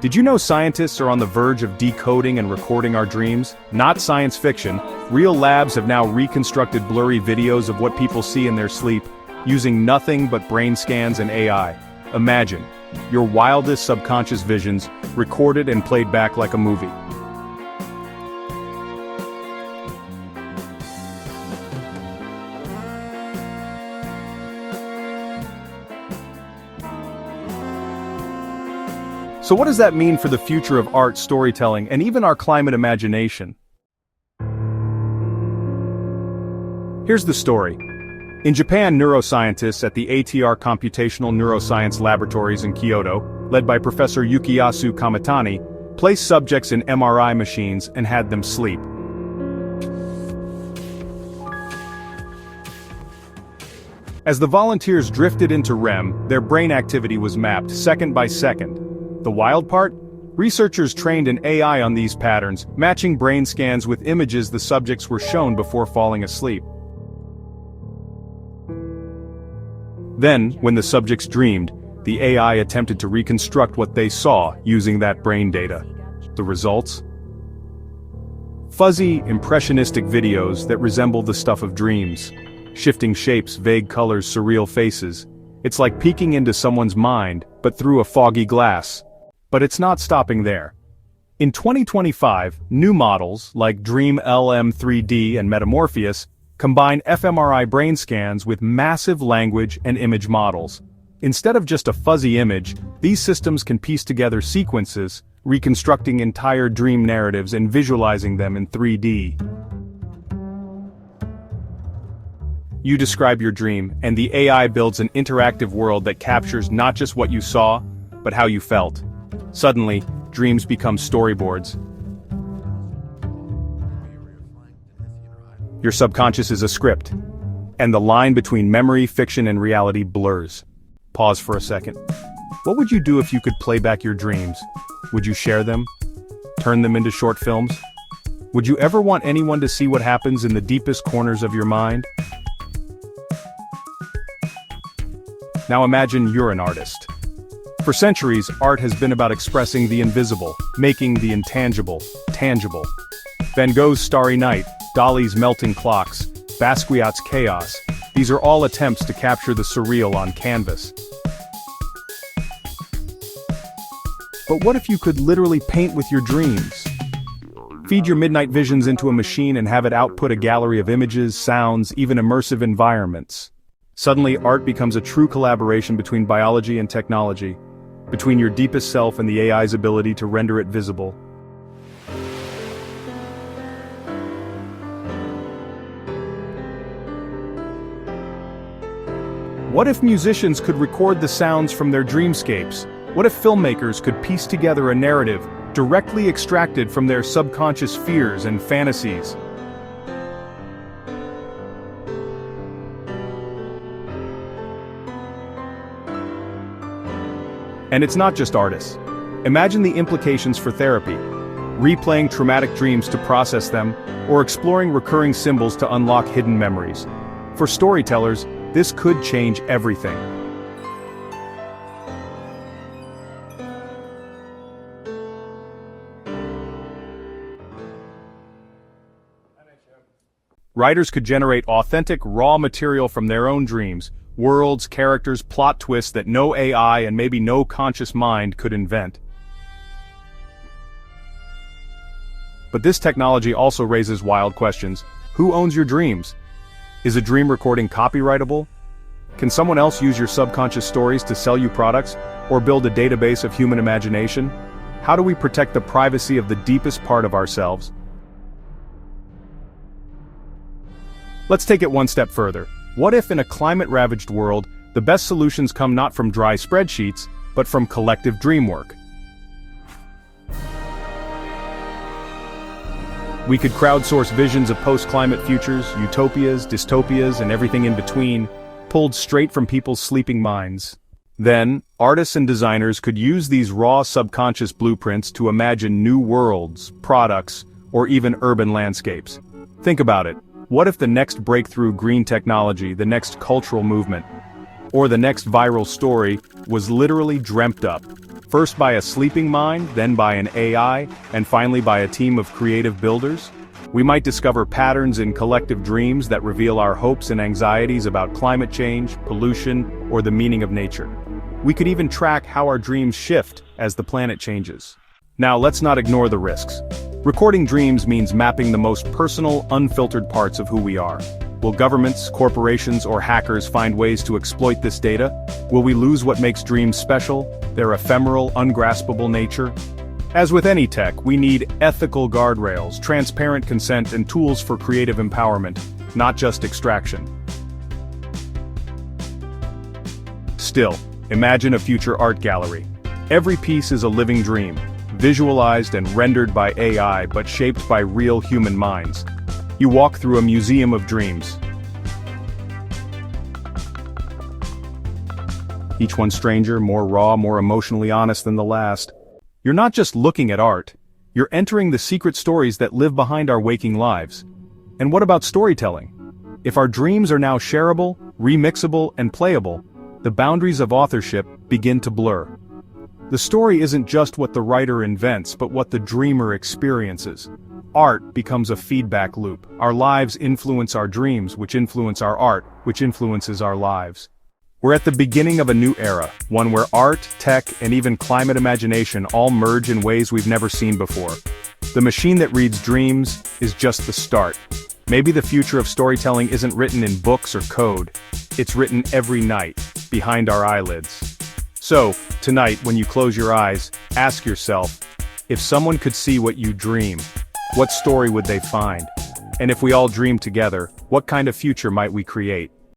Did you know scientists are on the verge of decoding and recording our dreams? Not science fiction, real labs have now reconstructed blurry videos of what people see in their sleep, using nothing but brain scans and AI. Imagine your wildest subconscious visions, recorded and played back like a movie. So what does that mean for the future of art, storytelling, and even our climate imagination? Here's the story. In Japan, neuroscientists at the ATR Computational Neuroscience Laboratories in Kyoto, led by Professor Yukiyasu Kamitani, placed subjects in MRI machines and had them sleep. As the volunteers drifted into REM, their brain activity was mapped second by second. The wild part? Researchers trained an AI on these patterns, matching brain scans with images the subjects were shown before falling asleep. Then, when the subjects dreamed, the AI attempted to reconstruct what they saw using that brain data. The results? Fuzzy, impressionistic videos that resemble the stuff of dreams. Shifting shapes, vague colors, surreal faces. It's like peeking into someone's mind, but through a foggy glass. But it's not stopping there. In 2025, new models like Dream LM3D and Metamorphosis combine fMRI brain scans with massive language and image models. Instead of just a fuzzy image, these systems can piece together sequences, reconstructing entire dream narratives and visualizing them in 3D. You describe your dream, and the AI builds an interactive world that captures not just what you saw, but how you felt. Suddenly, dreams become storyboards. Your subconscious is a script, and the line between memory, fiction, and reality blurs. Pause for a second. What would you do if you could play back your dreams? Would you share them? Turn them into short films? Would you ever want anyone to see what happens in the deepest corners of your mind? Now imagine you're an artist. For centuries, art has been about expressing the invisible, making the intangible, tangible. Van Gogh's Starry Night, Dali's Melting Clocks, Basquiat's Chaos, these are all attempts to capture the surreal on canvas. But what if you could literally paint with your dreams? Feed your midnight visions into a machine and have it output a gallery of images, sounds, even immersive environments. Suddenly, art becomes a true collaboration between biology and technology, between your deepest self and the AI's ability to render it visible. What if musicians could record the sounds from their dreamscapes? What if filmmakers could piece together a narrative directly extracted from their subconscious fears and fantasies? And it's not just artists. Imagine the implications for therapy, replaying traumatic dreams to process them, or exploring recurring symbols to unlock hidden memories. For storytellers, this could change everything. Writers could generate authentic, raw material from their own dreams, worlds, characters, plot twists that no AI and maybe no conscious mind could invent. But this technology also raises wild questions. Who owns your dreams? Is a dream recording copyrightable? Can someone else use your subconscious stories to sell you products, or build a database of human imagination? How do we protect the privacy of the deepest part of ourselves? Let's take it one step further. What if in a climate-ravaged world, the best solutions come not from dry spreadsheets, but from collective dream work? We could crowdsource visions of post-climate futures, utopias, dystopias, and everything in between, pulled straight from people's sleeping minds. Then, artists and designers could use these raw subconscious blueprints to imagine new worlds, products, or even urban landscapes. Think about it. What if the next breakthrough green technology, the next cultural movement, or the next viral story was literally dreamt up, First by a sleeping mind, then by an AI, and finally by a team of creative builders? We might discover patterns in collective dreams that reveal our hopes and anxieties about climate change, pollution, or the meaning of nature. We could even track how our dreams shift as the planet changes. Now let's not ignore the risks. Recording dreams means mapping the most personal, unfiltered parts of who we are. Will governments, corporations, or hackers find ways to exploit this data? Will we lose what makes dreams special, their ephemeral, ungraspable nature? As with any tech, we need ethical guardrails, transparent consent, and tools for creative empowerment, not just extraction. Still, imagine a future art gallery. Every piece is a living dream, visualized and rendered by AI but shaped by real human minds. You walk through a museum of dreams. Each one stranger, more raw, more emotionally honest than the last. You're not just looking at art, you're entering the secret stories that live behind our waking lives. And what about storytelling? If our dreams are now shareable, remixable, and playable, the boundaries of authorship begin to blur. The story isn't just what the writer invents, but what the dreamer experiences. Art becomes a feedback loop. Our lives influence our dreams, which influence our art, which influences our lives. We're at the beginning of a new era, one where art, tech, and even climate imagination all merge in ways we've never seen before. The machine that reads dreams is just the start. Maybe the future of storytelling isn't written in books or code. It's written every night, behind our eyelids. So, tonight, when you close your eyes, ask yourself, if someone could see what you dream, what story would they find? And if we all dream together, what kind of future might we create?